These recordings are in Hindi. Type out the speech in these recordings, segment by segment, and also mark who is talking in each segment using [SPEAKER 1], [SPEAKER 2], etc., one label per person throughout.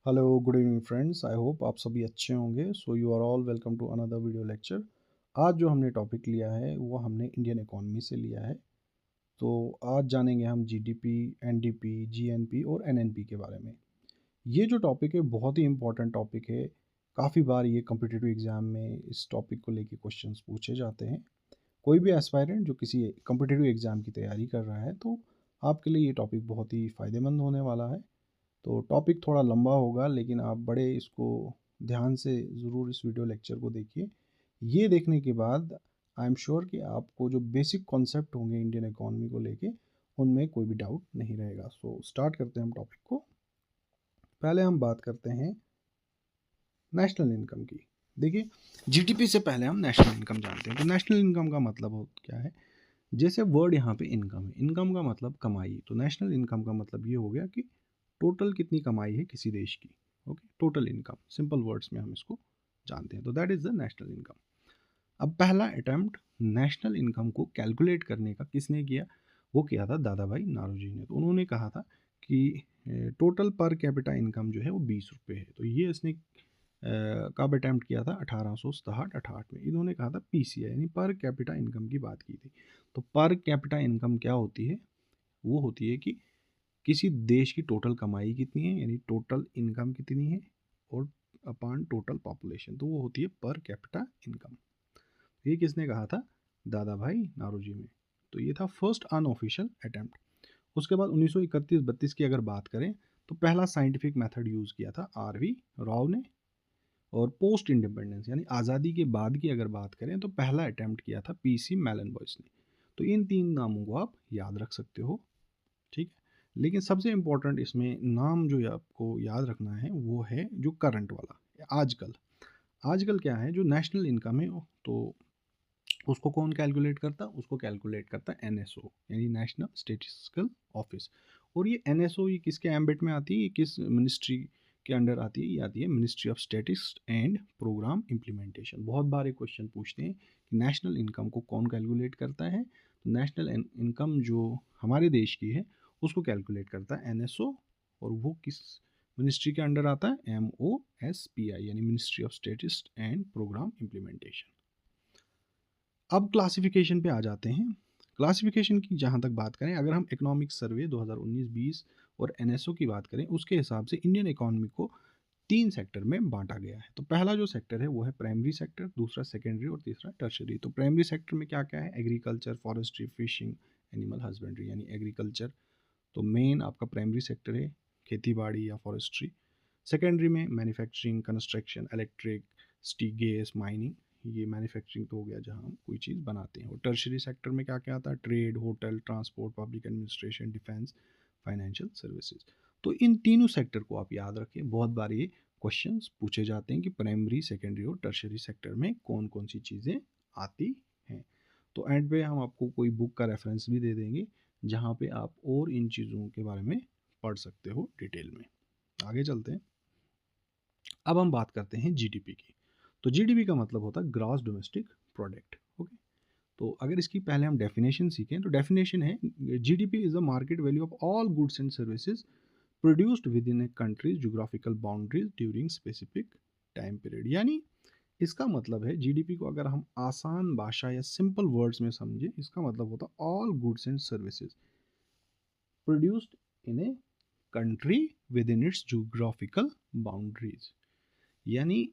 [SPEAKER 1] Hello good evening friends. I hope आप सभी अच्छे होंगे। So you are all welcome to another video lecture. आज जो हमने टॉपिक लिया है वो हमने इंडियन इकोनॉमी से लिया है। तो आज जानेंगे हम जीडीपी, एनडीपी, जीएनपी और एनएनपी के बारे में। ये जो टॉपिक है बहुत ही इंपॉर्टेंट टॉपिक है। काफ़ी बार ये कम्पिटिटिव एग्ज़ाम में इस टॉपिक को लेके क्वेश्चंस पूछे जाते हैं। कोई भी एस्पायरेंट जो किसी कम्पिटिटिव एग्ज़ाम की तैयारी कर रहा है तो आपके लिए ये टॉपिक बहुत ही फ़ायदेमंद होने वाला है। तो टॉपिक थोड़ा लंबा होगा लेकिन आप बड़े इसको ध्यान से ज़रूर इस वीडियो लेक्चर को देखिए। ये देखने के बाद आई एम श्योर कि आपको जो बेसिक कॉन्सेप्ट होंगे इंडियन इकोनॉमी को लेके उनमें कोई भी डाउट नहीं रहेगा। सो स्टार्ट करते हैं हम टॉपिक को। पहले हम बात करते हैं नेशनल इनकम की। देखिए, जीडीपी से पहले हम नेशनल इनकम जानते हैं। तो नेशनल इनकम का मतलब क्या है? जैसे वर्ड यहाँ पे इनकम है, इनकम का मतलब कमाई। तो नेशनल इनकम का मतलब ये हो गया कि टोटल कितनी कमाई है किसी देश की। Okay, total income, simple words में हम इसको जानते हैं। तो that is the national income. अब पहला अटेम्प्ट नेशनल इनकम को कैलकुलेट करने का किसने किया? वो किया था दादा भाई नारोजी ने। तो उन्होंने कहा था कि टोटल पर कैपिटा इनकम जो है वो 20 रुपये है। तो ये इसने कब अटैम्प्ट किया था? 1867-68 में। इन्होंने कहा था पीसीआई यानी पर कैपिटा इनकम की बात की थी। तो पर कैपिटा इनकम क्या होती है? वो होती है कि किसी देश की टोटल कमाई कितनी है यानी टोटल इनकम कितनी है और अपॉन टोटल पॉपुलेशन, तो वो होती है पर कैपिटा इनकम। ये किसने कहा था? दादा भाई नारोजी में। तो ये था फर्स्ट अनऑफिशियल अटेम्प्ट। उसके बाद 1931-32 की अगर बात करें तो पहला साइंटिफिक मेथड यूज़ किया था आरवी राव ने। और पोस्ट इंडिपेंडेंस यानी आज़ादी के बाद की अगर बात करें तो पहला अटेम्प्ट किया था पीसी मेलन बॉयस ने। तो इन तीन नामों को आप याद रख सकते हो, ठीक है। लेकिन सबसे इम्पोर्टेंट इसमें नाम जो आपको याद रखना है वो है जो करंट वाला, आजकल। आजकल क्या है, जो नेशनल इनकम है तो उसको कौन कैलकुलेट करता? उसको कैलकुलेट करता है एनएसओ यानी नेशनल स्टेटिस्टिकल ऑफिस। और ये एनएसओ ये किसके एम्बिट में आती है, ये किस मिनिस्ट्री के अंडर आती है? ये आती है ministry of statistics and programme implementation. बहुत बार ये क्वेश्चन पूछते हैं कि नेशनल इनकम को कौन कैलकुलेट करता है? तो नेशनल इनकम जो हमारे देश की है उसको कैलकुलेट करता है एनएसओ। और वो किस मिनिस्ट्री के अंडर आता है? MOSPI यानी ministry of statistics and programme implementation. अब क्लासिफिकेशन पे आ जाते हैं। क्लासिफिकेशन की जहाँ तक बात करें, अगर हम इकोनॉमिक सर्वे 2019-20 और एनएसओ की बात करें उसके हिसाब से इंडियन इकोनॉमी को 3 सेक्टर में बांटा गया है। तो पहला जो सेक्टर है वो है प्राइमरी सेक्टर, दूसरा सेकेंडरी और तीसरा टर्शरी। तो प्राइमरी सेक्टर में क्या क्या है? Agriculture, forestry, fishing, animal husbandry यानी एग्रीकल्चर तो मेन आपका प्राइमरी सेक्टर है, खेती बाड़ी या फॉरेस्ट्री। सेकेंडरी में manufacturing, construction, electric, city, gas, mining, ये मैन्युफैक्चरिंग तो हो गया जहाँ हम कोई चीज़ बनाते हैं। और टर्शरी सेक्टर में क्या क्या आता है? Trade, hotel, transport, public administration, defence, financial services. तो इन तीनों सेक्टर को आप याद रखें। बहुत बार ये क्वेश्चंस पूछे जाते हैं कि प्राइमरी, सेकेंडरी और टर्शरी सेक्टर में कौन कौन सी चीज़ें आती हैं। तो एंड पे हम आपको कोई बुक का रेफरेंस भी दे देंगे जहाँ पे आप और इन चीज़ों के बारे में पढ़ सकते हो डिटेल में। आगे चलते हैं। अब हम बात करते हैं जीडीपी की। तो जीडीपी का मतलब होता है ग्रॉस डोमेस्टिक प्रोडक्ट। ओके, तो अगर इसकी पहले हम डेफिनेशन सीखें तो डेफिनेशन है GDP is the market value of all goods and services produced with in a country geographical boundaries during specific time period. यानी इसका मतलब है जीडीपी को अगर हम आसान भाषा या सिंपल वर्ड्स में समझें, इसका मतलब होता है all goods and services produced in a country with in its geographical boundaries. यानी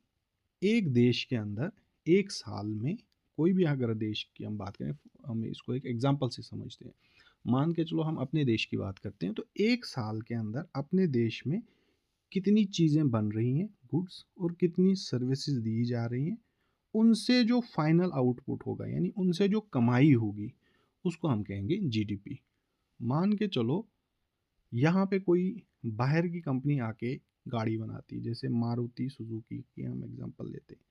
[SPEAKER 1] एक देश के अंदर एक साल में कोई भी अगर देश की हम बात करें, हम इसको एक एग्जांपल से समझते हैं। मान के चलो हम अपने देश की बात करते हैं तो एक साल के अंदर अपने देश में कितनी चीज़ें बन रही हैं गुड्स और कितनी सर्विसेज दी जा रही हैं, उनसे जो फाइनल आउटपुट होगा यानी उनसे जो कमाई होगी उसको हम कहेंगे जीडीपी। मान के चलो यहाँ पे कोई बाहर की कंपनी आके गाड़ी बनाती, जैसे मारुति सुजुकी की हम एग्जांपल लेते हैं।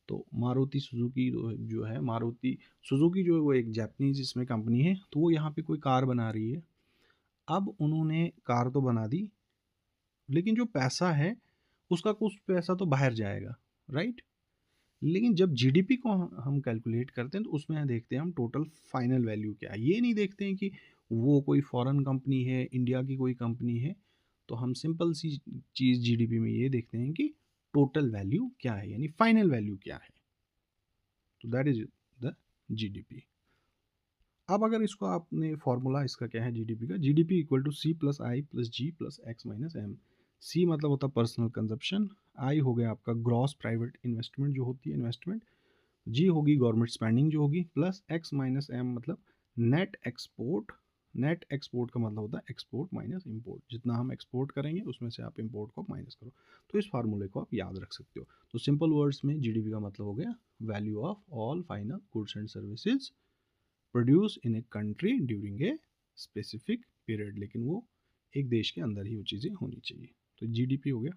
[SPEAKER 1] तो मारुति सुजुकी जो है, मारुति सुजुकी जो है वो एक जापानीज इसमें कंपनी है। तो वो यहाँ पे कोई कार बना रही है। अब उन्होंने कार तो बना दी लेकिन जो पैसा है उसका कुछ पैसा तो बाहर जाएगा, राइट। लेकिन जब जीडीपी को हम कैलकुलेट करते हैं तो उसमें देखते हैं हम टोटल फाइनल वैल्यू क्या है। ये नहीं देखते हैं कि वो कोई फॉरेन कंपनी है, इंडिया की कोई कंपनी है। तो हम सिंपल सी चीज़ जीडीपी में ये देखते हैं कि टोटल वैल्यू क्या है, यानी फाइनल वैल्यू क्या है। तो दैट इज द जीडीपी। अब अगर इसको आपने फॉर्मूला इसका क्या है जीडीपी का, GDP equal to C plus I plus G plus X minus M. C मतलब होता है पर्सनल कंजप्शन, आई हो गया आपका ग्रॉस प्राइवेट इन्वेस्टमेंट जो होती है इन्वेस्टमेंट, जी होगी गवर्नमेंट स्पेंडिंग जो होगी, प्लस एक्स माइनस एम मतलब नेट एक्सपोर्ट। नेट एक्सपोर्ट का मतलब होता है एक्सपोर्ट माइनस इंपोर्ट, जितना हम एक्सपोर्ट करेंगे उसमें से आप इंपोर्ट को माइनस करो। तो इस फार्मूले को आप याद रख सकते हो। तो सिंपल वर्ड्स में जीडीपी का मतलब हो गया value of all final goods and services produce in a country during a specific period, लेकिन वो एक देश के अंदर ही वो चीज़ें होनी चाहिए। तो जीडीपी हो गया।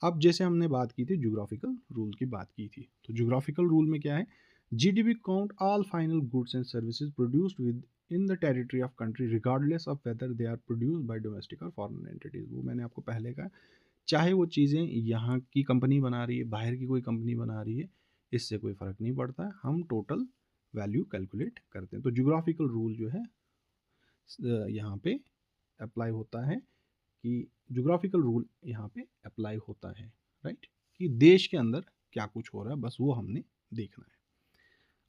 [SPEAKER 1] अब जैसे हमने बात की थी ज्योग्राफिकल रूल की बात की थी, तो ज्योग्राफिकल रूल में क्या है, GDP count all final goods and services produced within the territory of country regardless of whether they are produced by domestic और फॉरेन एंटिटीज। वो मैंने आपको पहले कहा, चाहे वो चीज़ें यहाँ की कंपनी बना रही है, बाहर की कोई कंपनी बना रही है, इससे कोई फ़र्क नहीं पड़ता है, हम टोटल वैल्यू कैलकुलेट करते हैं। तो ज्योग्राफिकल रूल जो है यहाँ पे अप्लाई होता है कि ज्योग्राफिकल रूल यहाँ पे अप्लाई होता है, राइट, कि देश के अंदर क्या कुछ हो रहा है, बस वो हमने देखना है।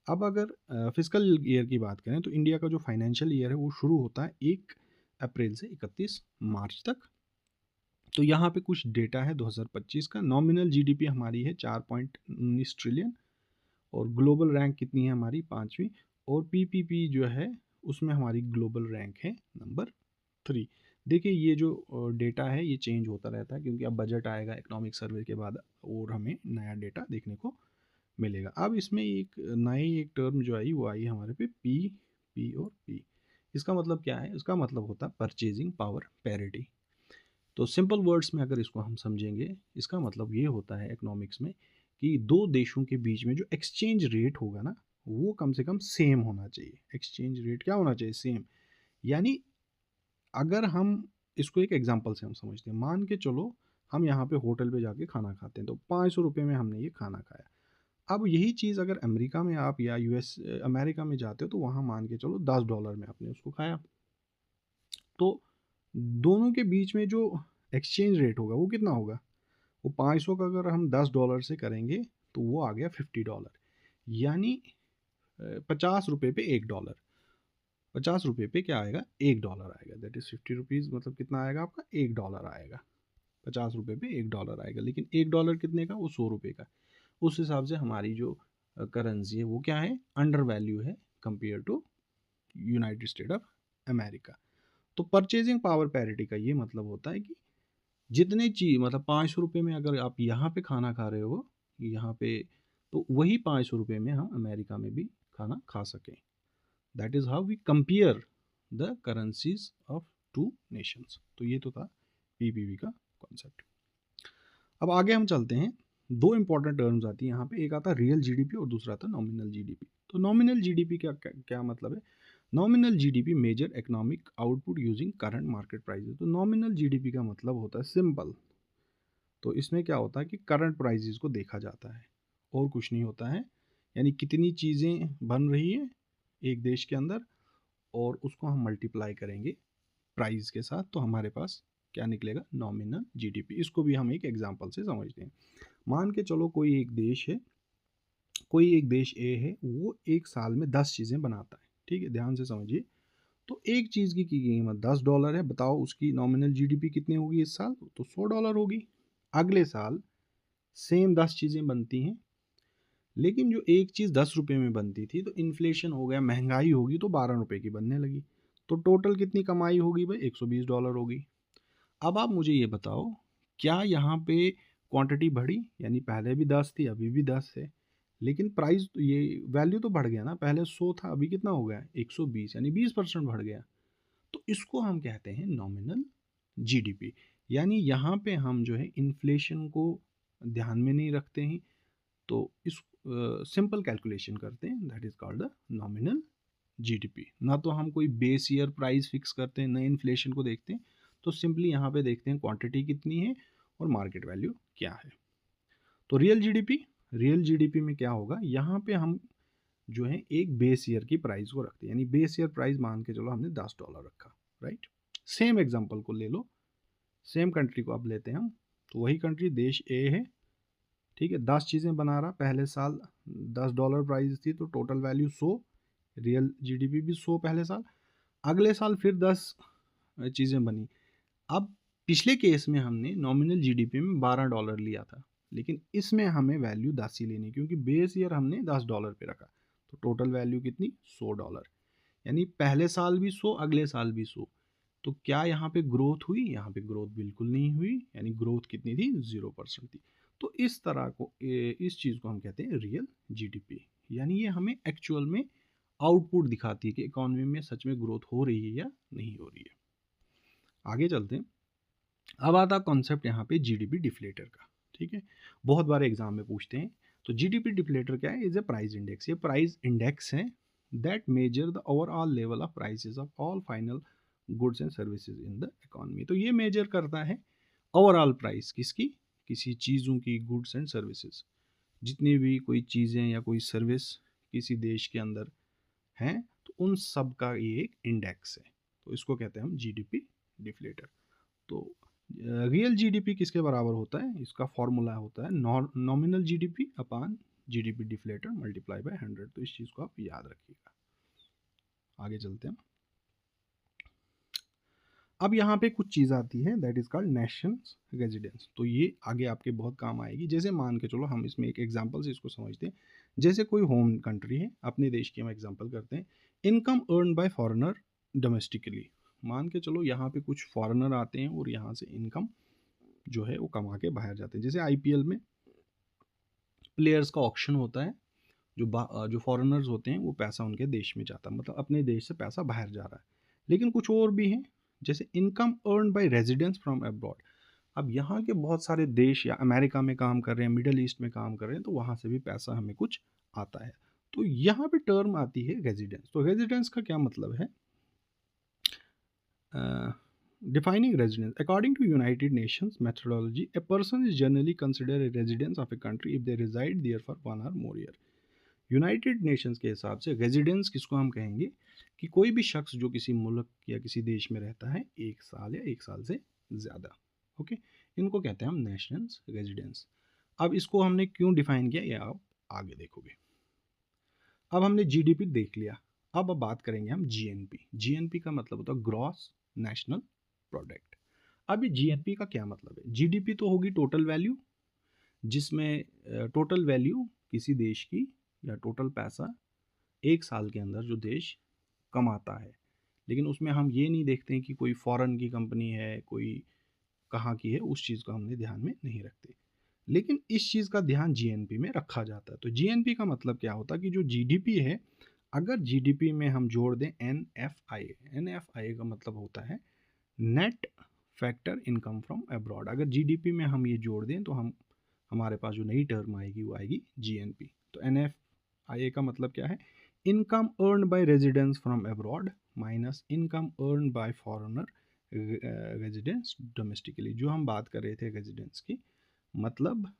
[SPEAKER 1] अब अगर फिजिकल ईयर की बात करें तो इंडिया का जो फाइनेंशियल ईयर है वो शुरू होता है 1 अप्रैल से 31 मार्च तक। तो यहाँ पे कुछ डेटा है 2025 का। नॉमिनल जीडीपी हमारी है 4.19 ट्रिलियन, और ग्लोबल रैंक कितनी है हमारी 5वीं, और पीपीपी जो है उसमें हमारी ग्लोबल रैंक है नंबर 3। देखिए ये जो डेटा है ये चेंज होता रहता है, क्योंकि अब बजट आएगा इकोनॉमिक सर्वे के बाद और हमें नया डेटा देखने को मिलेगा। अब इसमें एक नई एक टर्म जो आई वो आई हमारे पे पी और पी। इसका मतलब क्या है, इसका मतलब होता है परचेजिंग पावर पैरिटी। तो सिंपल वर्ड्स में अगर इसको हम समझेंगे, इसका मतलब ये होता है इकोनॉमिक्स में कि दो देशों के बीच में जो एक्सचेंज रेट होगा ना, वो कम से कम सेम होना चाहिए। एक्सचेंज रेट क्या होना चाहिए, सेम। यानी अगर हम इसको एक एग्जांपल से हम समझते हैं, मान के चलो हम यहाँ पे होटल पे जाके खाना खाते हैं, तो 500 रुपये में हमने ये खाना खाया। अब यही चीज़ अगर अमेरिका में आप या यूएस अमेरिका में जाते हो तो वहाँ मान के चलो $10 में आपने उसको खाया। तो दोनों के बीच में जो एक्सचेंज रेट होगा वो कितना होगा, वो 500 का अगर हम $10 से करेंगे तो वो आ गया $50, यानी 50 रुपये पे $1। 50 रुपये पे क्या आएगा, $1 आएगा। दैट इज़ 50 रुपीज़, मतलब कितना आएगा आपका, $1 आएगा। 50 रुपये पे $1 आएगा, लेकिन $1 कितने का, वो 100 रुपये का। उस हिसाब से हमारी जो करेंसी है वो क्या है, अंडर वैल्यू है compare to United State of America. तो परचेजिंग पावर पैरिटी का ये मतलब होता है कि जितने चीज मतलब 500 रुपये में अगर आप यहाँ पे खाना खा रहे हो यहाँ पे, तो वही 500 रुपये में हम अमेरिका में भी खाना खा सकें। That is how we compare the currencies of two nations. तो ये तो था पीपीपी का कॉन्सेप्ट। अब आगे हम चलते हैं, दो इंपॉर्टेंट टर्म्स आती हैं यहाँ पे, एक आता है रियल जीडीपी और दूसरा आता है नॉमिनल जीडीपी। तो नॉमिनल जीडीपी क्या मतलब है, nominal GDP measure economic output using current market prices. तो नॉमिनल जीडीपी का मतलब होता है सिंपल, तो इसमें क्या होता है कि करंट प्राइसेस को देखा जाता है और कुछ नहीं होता है, यानी कितनी चीज़ें बन रही है एक देश के अंदर और उसको हम मल्टीप्लाई करेंगे प्राइस के साथ, तो हमारे पास क्या निकलेगा, नॉमिनल जीडीपी। इसको भी हम एक एग्जांपल से समझते हैं। मान के चलो कोई एक देश है, कोई एक देश ए है, वो एक साल में 10 चीज़ें बनाता है, ठीक है, ध्यान से समझिए। तो एक चीज़ की कीमत $10 है, बताओ उसकी नॉमिनल जीडीपी कितनी होगी इस साल, तो $100 होगी। अगले साल सेम 10 चीज़ें बनती हैं, लेकिन जो एक चीज़ 10 रुपये में बनती थी, तो इन्फ्लेशन हो गया, महंगाई होगी, तो 12 रुपये की बनने लगी। तो टोटल कितनी कमाई होगी भाई, $120 होगी। अब आप मुझे ये बताओ, क्या यहाँ पे क्वांटिटी बढ़ी, यानी पहले भी 10 थी अभी भी 10 है, लेकिन प्राइस तो ये वैल्यू तो बढ़ गया ना, पहले 100 था अभी कितना हो गया 120, यानी 20% बढ़ गया। तो इसको हम कहते हैं नॉमिनल जीडीपी। यानी यहाँ पे हम जो है इन्फ्लेशन को ध्यान में नहीं रखते हैं, तो इस सिंपल कैलकुलेशन करते हैं, that is called the nominal GDP. ना तो हम कोई बेस ईयर प्राइस फिक्स करते हैं, ना इन्फ्लेशन को देखते हैं, तो सिंपली यहाँ पे देखते हैं क्वांटिटी कितनी है और मार्केट वैल्यू क्या है। तो रियल जीडीपी में क्या होगा, यहाँ पे हम जो है एक बेस ईयर की प्राइस को रखते हैं, यानी बेस ईयर प्राइस मान के चलो हमने $10 रखा, राइट। सेम एग्जांपल को ले लो, सेम कंट्री को अब लेते हैं हम, तो वही कंट्री देश ए है, ठीक है, 10 चीज़ें बना रहा, पहले साल $10 प्राइस थी तो टोटल वैल्यू 100, रियल जीडीपी भी 100 पहले साल, अगले साल फिर 10 चीज़ें बनी। अब पिछले केस में हमने नॉमिनल जीडीपी में $12 लिया था, लेकिन इसमें हमें वैल्यू 10 ही लेनी, क्योंकि बेस ईयर हमने $10 पे रखा, तो टोटल वैल्यू कितनी, $100, यानी पहले साल भी 100, अगले साल भी 100। तो क्या यहाँ पे ग्रोथ हुई, यहाँ पे ग्रोथ बिल्कुल नहीं हुई, यानी ग्रोथ कितनी थी, 0% थी। तो इस तरह को इस चीज़ को हम कहते हैं रियल जीडीपी, यानी ये हमें एक्चुअल में आउटपुट दिखाती है कि इकोनॉमी में सच में ग्रोथ हो रही है या नहीं हो रही है। आगे चलते हैं। अब आता कॉन्सेप्ट यहाँ पे जीडीपी डिफ्लेटर का, ठीक है, बहुत बार एग्जाम में पूछते हैं। तो जीडीपी डिफ्लेटर क्या है, इज ए प्राइस इंडेक्स, ये प्राइस इंडेक्स है that measure the overall level of prices of all final goods and services in the economy. तो ये मेजर करता है ओवरऑल प्राइस किसकी, किसी चीज़ों की, गुड्स एंड सर्विसेज, जितनी भी कोई चीज़ें या कोई सर्विस किसी देश के अंदर हैं, तो उन सब का ये एक इंडेक्स है, तो इसको कहते हैं हम जीडीपी डिफ्लेटर। तो रियल जीडीपी किसके बराबर होता है, इसका फॉर्मूला होता है nominal GDP upon GDP deflator multiply by 100, तो इस चीज़ को आप याद रखिएगा। आगे चलते हैं। अब यहाँ पे कुछ चीज़ आती है that is called Nations residence, तो ये आगे आपके बहुत काम आएगी। जैसे मान के चलो, हम इसमें एक एग्जांपल से इसको समझते हैं। जैसे कोई होम कंट्री है, अपने देश की हम एग्जांपल करते हैं, income earn by foreigner domestically. मान के चलो यहाँ पे कुछ फॉरेनर आते हैं और यहाँ से इनकम जो है वो कमा के बाहर जाते हैं। जैसे आईपीएल में प्लेयर्स का ऑक्शन होता है, जो फॉरेनर्स होते हैं वो पैसा उनके देश में जाता है, मतलब अपने देश से पैसा बाहर जा रहा है। लेकिन कुछ और भी हैं, जैसे income earn by residence from abroad. अब यहाँ के बहुत सारे देश, या अमेरिका में काम कर रहे हैं, मिडल ईस्ट में काम कर रहे हैं, तो वहाँ से भी पैसा हमें कुछ आता है। तो यहाँ पे टर्म आती है रेजिडेंस। तो रेजिडेंस का क्या मतलब है, defining residence. According to United Nations methodology, a person is generally considered a resident of a country if they reside there for 1 or more year. United Nations के हिसाब से रेजिडेंस किसको हम कहेंगे, कि कोई भी शख्स जो किसी मुल्क या किसी देश में रहता है 1 साल या 1 साल से ज़्यादा, ओके, इनको कहते हैं हम नेशंस रेजिडेंस। अब इसको हमने क्यों डिफाइन किया, ये आप आगे देखोगे। अब हमने जीडीपी देख लिया, अब बात करेंगे हम जीएनपी। जीएनपी का मतलब होता है ग्रॉस नेशनल प्रोडक्ट। अब ये जीएनपी का क्या मतलब है, जीडीपी तो होगी टोटल वैल्यू, जिसमें टोटल वैल्यू किसी देश की या टोटल पैसा 1 साल के अंदर जो देश कमाता है। लेकिन उसमें हम ये नहीं देखते हैं कि कोई फॉरेन की कंपनी है, कोई कहाँ की है, उस चीज़ को हमने ध्यान में नहीं रखते। लेकिन इस चीज़ का ध्यान जीएनपी में रखा जाता है। तो जीएनपी का मतलब क्या होता है, कि जो जीडीपी है, अगर जीडीपी में हम जोड़ दें एनएफआई, एनएफआई का मतलब होता है net factor income from abroad. अगर जीडीपी में हम ये जोड़ दें तो हमारे पास जो नई टर्म आएगी वो आएगी जीएनपी। तो एनएफआई का मतलब क्या है, income earn by residence from abroad minus income earn by foreigner residence domestically. जो हम बात कर रहे थे रेजिडेंस की, मतलब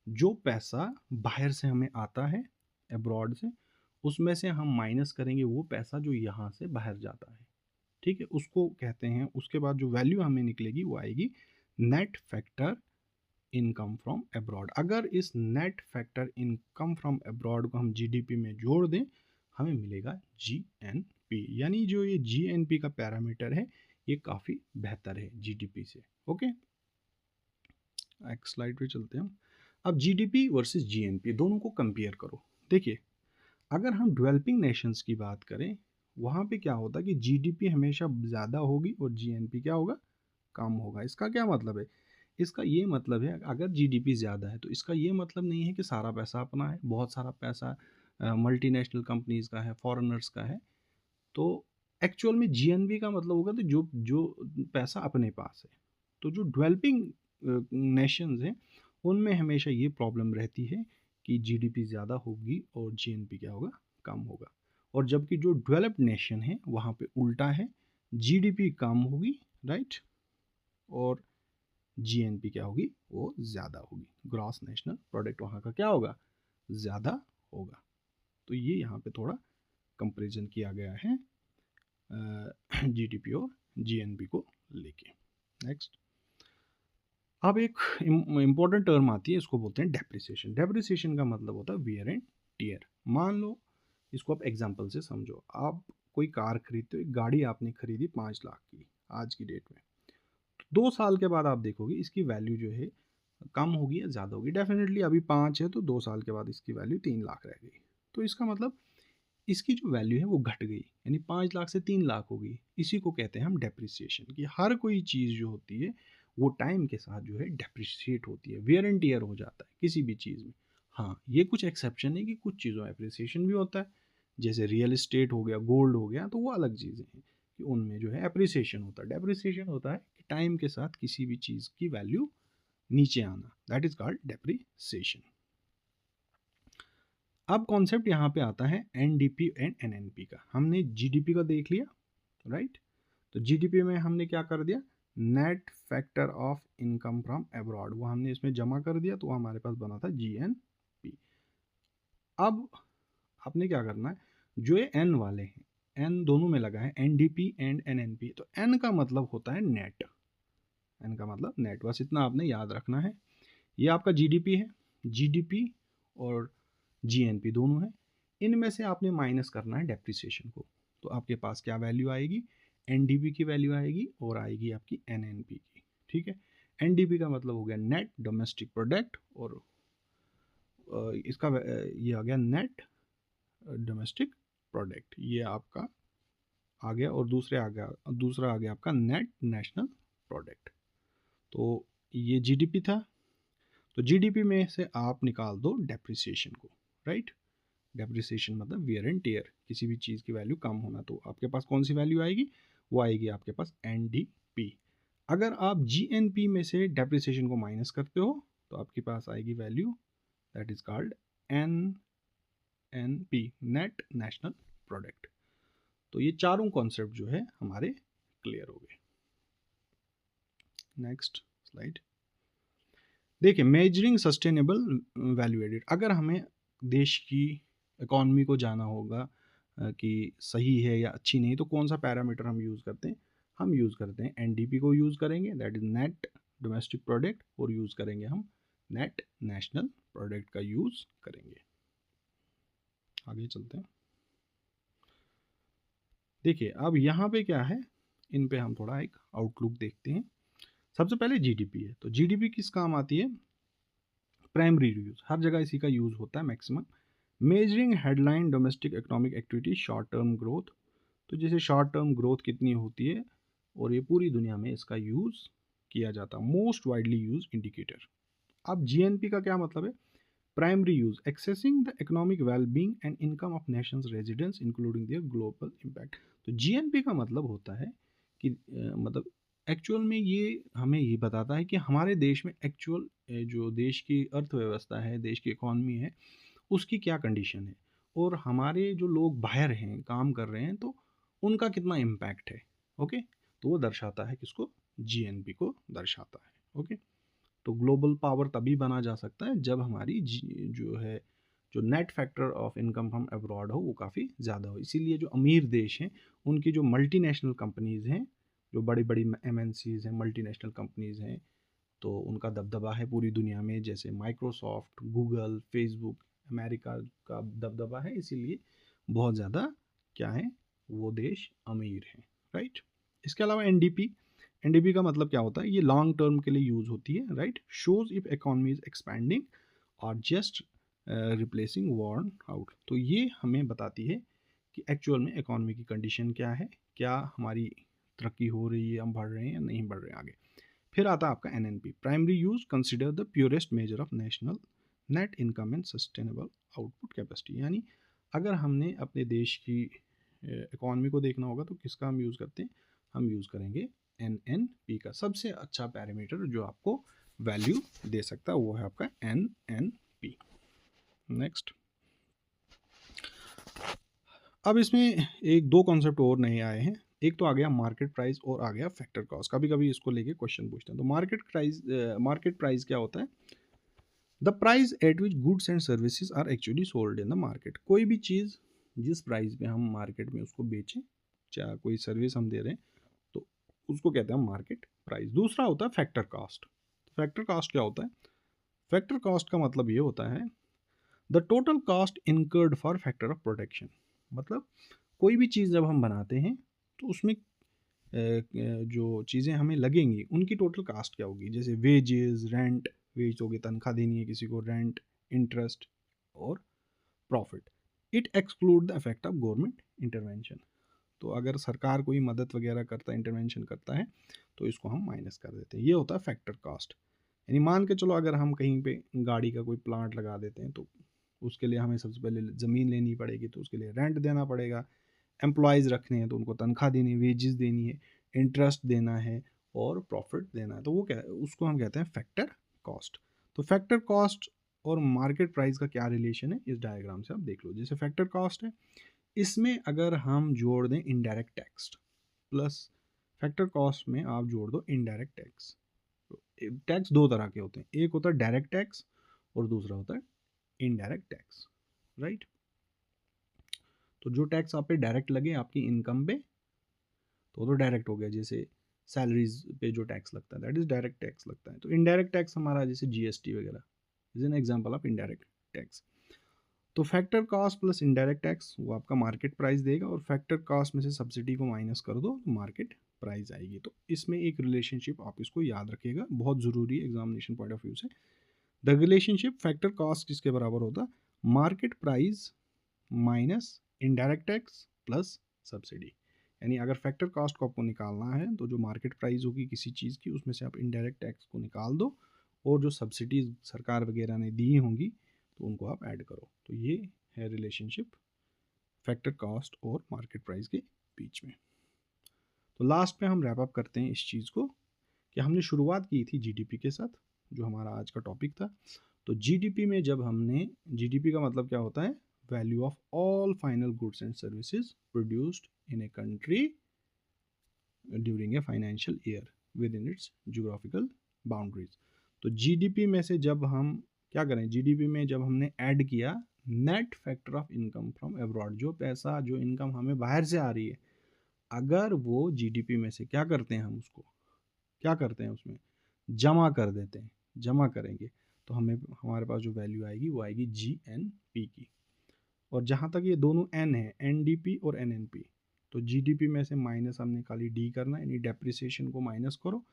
[SPEAKER 1] जो पैसा बाहर से हमें आता है अब्रॉड से, उसमें से हम माइनस करेंगे वो पैसा जो यहाँ से बाहर जाता है, ठीक है, उसको कहते हैं। उसके बाद जो वैल्यू हमें निकलेगी वो आएगी net factor income from abroad. अगर इस net factor income from abroad को हम जीडीपी में जोड़ दें, हमें मिलेगा जीएनपी। यानी जो ये जीएनपी का पैरामीटर है, ये काफ़ी बेहतर है जीडीपी से। ओके, एक स्लाइड पे चलते हैं हम। अब जीडीपी वर्सेस जीएनपी दोनों को कंपेयर करो। देखिए, अगर हम डेवलपिंग नेशंस की बात करें, वहाँ पे क्या होता है कि जीडीपी हमेशा ज़्यादा होगी और जीएनपी क्या होगा, कम होगा। इसका क्या मतलब है, इसका ये मतलब है, अगर जीडीपी ज़्यादा है तो इसका ये मतलब नहीं है कि सारा पैसा अपना है, बहुत सारा पैसा मल्टीनेशनल कंपनीज़ का है, फॉरेनर्स का है। तो एक्चुअल में जीएनपी का मतलब होगा तो जो जो पैसा अपने पास है। तो जो डेवलपिंग नेशंस हैं, उनमें हमेशा ये प्रॉब्लम रहती है कि जीडीपी ज़्यादा होगी और जीएनपी क्या होगा, कम होगा। और जबकि जो डेवलप्ड नेशन है वहाँ पे उल्टा है, जीडीपी कम होगी, राइट, और जीएनपी क्या होगी, वो ज़्यादा होगी। ग्रॉस नेशनल प्रोडक्ट वहाँ का क्या होगा, ज़्यादा होगा। तो ये यहाँ पे थोड़ा कंपैरिजन किया गया है जीडीपी और जीएनपी को लेके। नेक्स्ट, अब एक इम्पॉर्टेंट टर्म आती है, इसको बोलते हैं डेप्रिसिएशन। डेप्रिसिएशन का मतलब होता है वियर एंड टियर। मान लो, इसको आप एग्जांपल से समझो, आप कोई कार खरीदते हो, एक गाड़ी आपने खरीदी 5 लाख की आज की डेट में, 2 साल के बाद आप देखोगे इसकी वैल्यू जो है कम होगी या ज़्यादा होगी। डेफिनेटली अभी 5 है तो 2 साल के बाद इसकी वैल्यू 3 लाख रह गई, तो इसका मतलब इसकी जो वैल्यू है वो घट गई, यानी 5 लाख से 3 लाख हो गई। इसी को कहते हैं हम डेप्रिसिएशन। कि हर कोई चीज़ जो होती है वो टाइम के साथ जो है डेप्रिशिएट होती है, वेयर एंड टियर हो जाता है किसी भी चीज़ में। हाँ, ये कुछ एक्सेप्शन है कि कुछ चीज़ों में एप्रिसिएशन भी होता है, जैसे रियल इस्टेट हो गया, गोल्ड हो गया, तो वो अलग चीज़ें हैं कि उनमें जो है एप्रिसिएशन होता है। डेप्रिसिएशन होता है कि टाइम के साथ किसी भी चीज़ की वैल्यू नीचे आना, दैट इज कॉल्ड डेप्रिसिएशन। अब कॉन्सेप्ट यहाँ पे आता है एनडीपी एंड एनएनपी का। हमने जीडीपी का देख लिया, राइट। तो जीडीपी में हमने क्या कर दिया, net factor of income from abroad, वो हमने इसमें जमा कर दिया, तो हमारे पास बना था जीएनपी। अब आपने क्या करना है, जो ये एन वाले हैं, एन दोनों में लगा है, एनडीपी एंड एनएनपी, तो एन का मतलब होता है नेट, एन का मतलब नेट, बस इतना आपने याद रखना है। ये आपका जीडीपी है, जीडीपी और जीएनपी दोनों है, इनमें से आपने माइनस करना है डेप्रिसिएशन को। तो आपके पास क्या वैल्यू आएगी, एनडीपी की वैल्यू आएगी और आएगी आपकी एनएनपी की, ठीक है। एनडीपी का मतलब हो गया नेट डोमेस्टिक प्रोडक्ट, और इसका ये आ गया नेट डोमेस्टिक प्रोडक्ट, ये आपका आ गया, और दूसरा आ गया आपका नेट नेशनल प्रोडक्ट। तो ये जीडीपी था, तो जीडीपी में से आप निकाल दो डेप्रिसिएशन को, राइट। डेप्रिसिएशन मतलब वियर एंड टियर, किसी भी चीज़ की वैल्यू कम होना, तो आपके पास कौन सी वैल्यू आएगी, वो आएगी आपके पास एनडीपी। अगर आप जीएनपी में से डेप्रिसिएशन को माइनस करते हो तो आपके पास आएगी value, that is called NNP, net national product. तो ये चारों कॉन्सेप्ट जो है हमारे क्लियर हो गए। नेक्स्ट स्लाइड देखिए, मेजरिंग सस्टेनेबल वैल्यू एडेड। अगर हमें देश की इकॉनमी को जाना होगा कि सही है या अच्छी नहीं, तो कौन सा पैरामीटर हम यूज़ करते हैं, हम यूज़ करते हैं एनडीपी को यूज़ करेंगे, that is net domestic product, और यूज़ करेंगे हम नेट नेशनल प्रोडक्ट का यूज़ करेंगे। आगे चलते हैं। देखिए अब यहाँ पे क्या है, इन पे हम थोड़ा एक आउटलुक देखते हैं। सबसे पहले जीडीपी है, तो जीडीपी किस काम आती है, प्राइमरी यूज, हर जगह इसी का यूज होता है maximum. Measuring headline domestic economic activity short term growth, तो जैसे शॉर्ट टर्म ग्रोथ कितनी होती है, और ये पूरी दुनिया में इसका यूज किया जाता है, मोस्ट वाइडली यूज इंडिकेटर। अब जीएनपी का क्या मतलब है, primary use accessing the economic wellbeing and income of Nations residents including there global impact. तो जीएनपी का मतलब होता है कि मतलब एक्चुअल में ये हमें ये बताता है कि हमारे देश में एक्चुअल जो देश की अर्थव्यवस्था है, देश की इकॉनमी है, उसकी क्या कंडीशन है, और हमारे जो लोग बाहर हैं काम कर रहे हैं तो उनका कितना इम्पैक्ट है। ओके, तो वो दर्शाता है किसको, जीएनपी को दर्शाता है। ओके, तो ग्लोबल पावर तभी बना जा सकता है जब हमारी जो है, जो net factor of income from abroad हो वो काफ़ी ज़्यादा हो। इसीलिए जो अमीर देश हैं उनकी जो मल्टीनेशनल कंपनीज़ हैं, जो बड़ी बड़ी एमएनसीज हैं, मल्टीनेशनल कंपनीज़ हैं, तो उनका दबदबा है पूरी दुनिया में, जैसे माइक्रोसॉफ्ट, गूगल, फेसबुक, अमेरिका का दबदबा है, इसीलिए बहुत ज़्यादा क्या है, वो देश अमीर हैं, राइट। इसके अलावा एनडीपी, एनडीपी का मतलब क्या होता है, ये लॉन्ग टर्म के लिए यूज़ होती है, right. Shows if economy is expanding और जस्ट रिप्लेसिंग वर्न आउट, तो ये हमें बताती है कि एक्चुअल में इकोनॉमी की कंडीशन क्या है, क्या हमारी तरक्की हो रही है, हम बढ़ रहे हैं या नहीं बढ़ रहे हैं आगे। फिर आता है आपका NNP, primary use consider the purest measure of national net income and sustainable output capacity. यानी अगर हमने अपने देश की इकॉनमी को देखना होगा तो किसका हम यूज़ करते हैं, हम यूज़ करेंगे एनएनपी का। सबसे अच्छा पैरामीटर जो आपको वैल्यू दे सकता है वो है आपका एनएनपी। नेक्स्ट, अब इसमें एक दो कॉन्सेप्ट और नए आए हैं। एक तो आ गया मार्केट प्राइस और आ गया फैक्टर कॉस्ट। कभी कभी इसको लेके क्वेश्चन पूछते हैं। तो मार्केट प्राइस क्या होता है, the price at which goods and services are actually sold in the market. कोई भी चीज़ जिस प्राइस पे हम मार्केट में उसको बेचें, चाहे कोई सर्विस हम दे रहे हैं, तो उसको कहते हैं मार्केट प्राइस। दूसरा होता है फैक्टर कॉस्ट। फैक्टर कॉस्ट क्या होता है? फैक्टर कॉस्ट का मतलब ये होता है the total cost incurred for factor of protection. मतलब कोई भी चीज़ जब हम बनाते हैं तो उसमें जो चीज़ें हमें लगेंगी उनकी टोटल कास्ट क्या होगी। जैसे वेजेस, रेंट, वेज हो गई तनख्वाह देनी है किसी को, रेंट, इंटरेस्ट और profit. It exclude the effect of government intervention. तो अगर सरकार कोई मदद वगैरह करता है, इंटरवेंशन करता है, तो इसको हम माइनस कर देते हैं। ये होता है फैक्टर कॉस्ट। यानी मान के चलो अगर हम कहीं पे गाड़ी का कोई प्लांट लगा देते हैं तो उसके लिए हमें सबसे पहले ज़मीन लेनी पड़ेगी, तो उसके लिए रेंट देना पड़ेगा, एम्प्लॉयज़ रखने हैं तो उनको तनख्वाह देनी है, वेजेस देनी है, इंटरेस्ट देना है और प्रॉफिट देना है। तो वो क्या, उसको हम कहते हैं फैक्टर कॉस्ट। तो फैक्टर कॉस्ट और मार्केट प्राइस का क्या रिलेशन है, इस डायग्राम से आप देख लो। जैसे फैक्टर कॉस्ट है, इसमें अगर हम जोड़ दें indirect tax plus factor cost में आप जोड़ दो इनडायरेक्ट टैक्स। टैक्स दो तरह के होते हैं, एक होता है डायरेक्ट टैक्स और दूसरा होता है इनडायरेक्ट टैक्स, राइट। तो जो टैक्स आप पे डायरेक्ट लगे आपकी इनकम पे तो डायरेक्ट हो गया। जैसे सैलरीज पे जो टैक्स लगता है दैट इज डायरेक्ट टैक्स लगता है। तो इनडायरेक्ट टैक्स हमारा जैसे जीएसटी वगैरह is an example of indirect tax. तो factor cost plus indirect tax वो आपका मार्केट प्राइस देगा, और फैक्टर कॉस्ट में से सब्सिडी को माइनस कर दो तो मार्केट प्राइस आएगी। तो इसमें एक रिलेशनशिप आप इसको याद रखिएगा, बहुत ज़रूरी है एग्जामिनेशन पॉइंट ऑफ व्यू से। द रिलेशनशिप फैक्टर कॉस्ट किसके बराबर होता है? Market price minus indirect tax plus subsidy. यानी अगर फैक्टर कॉस्ट को आपको निकालना है तो जो मार्केट प्राइस होगी किसी चीज़ की उसमें से आप इनडायरेक्ट टैक्स को निकाल दो, और जो सब्सिडीज सरकार वगैरह ने दी होंगी तो उनको आप ऐड करो। तो ये है रिलेशनशिप फैक्टर कॉस्ट और मार्केट प्राइस के बीच में। तो लास्ट में हम रैप अप करते हैं इस चीज़ को कि हमने शुरुआत की थी जीडीपी के साथ, जो हमारा आज का टॉपिक था। तो जीडीपी में जब हमने, जीडीपी का मतलब क्या होता है? Value of all final goods and services produced in a country during a financial year with in its geographical boundaries. तो जीडीपी में से जब हम क्या करें, जीडीपी में जब हमने ऐड किया net factor of income from abroad, जो पैसा जो इनकम हमें बाहर से आ रही है, अगर वो जीडीपी में से क्या करते हैं, हम उसको क्या करते हैं, उसमें जमा कर देते हैं, जमा करेंगे तो हमें हमारे पास जो वैल्यू आएगी वो आएगी जीएनपी की। और जहाँ तक ये दोनों एन है, एनडीपी और एनएनपी, तो जीडीपी में से माइनस हमने खाली डी करना है, यानी डेप्रिसिएशन को माइनस करो,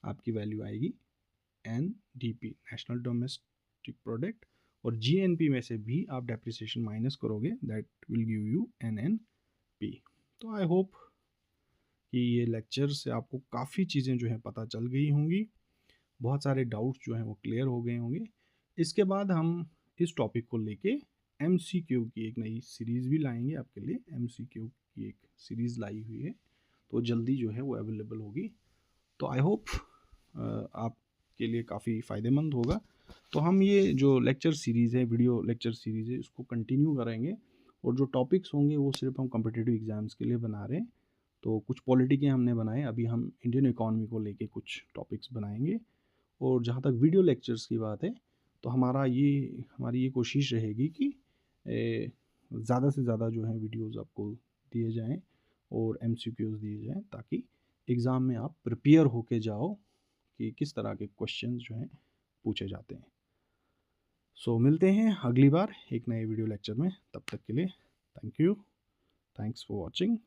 [SPEAKER 1] आपकी वैल्यू आएगी एनडीपी, नेशनल डोमेस्टिक प्रोडक्ट। और जीएनपी में से भी आप डेप्रिसिएशन माइनस करोगे, that will give you NNP. तो आई होप कि ये लेक्चर से आपको काफ़ी चीज़ें जो हैं पता चल गई होंगी, बहुत सारे डाउट्स जो हैं वो क्लियर हो गए होंगे। इसके बाद हम इस टॉपिक को लेके एमसीक्यू की एक नई सीरीज़ भी लाएंगे आपके लिए। एमसीक्यू की एक सीरीज़ लाई हुई है, तो जल्दी जो है वो अवेलेबल होगी। तो आई होप आपके लिए काफ़ी फ़ायदेमंद होगा। तो हम ये जो लेक्चर सीरीज़ है, वीडियो लेक्चर सीरीज़ है, इसको कंटिन्यू करेंगे, और जो टॉपिक्स होंगे वो सिर्फ हम कॉम्पिटिटिव एग्ज़ाम्स के लिए बना रहे हैं। तो कुछ पॉलिटी के हमने बनाए, अभी हम इंडियन इकॉनमी को लेके कुछ टॉपिक्स बनाएंगे। और जहाँ तक वीडियो लेक्चर्स की बात है तो हमारी ये कोशिश रहेगी कि ज़्यादा से ज़्यादा जो है वीडियोस आपको दिए जाएं और एमसीक्यूज़ दिए जाएं, ताकि एग्ज़ाम में आप प्रिपेयर होके जाओ कि किस तरह के क्वेश्चंस जो हैं पूछे जाते हैं। सो मिलते हैं अगली बार एक नए वीडियो लेक्चर में, तब तक के लिए thank you, thanks for watching.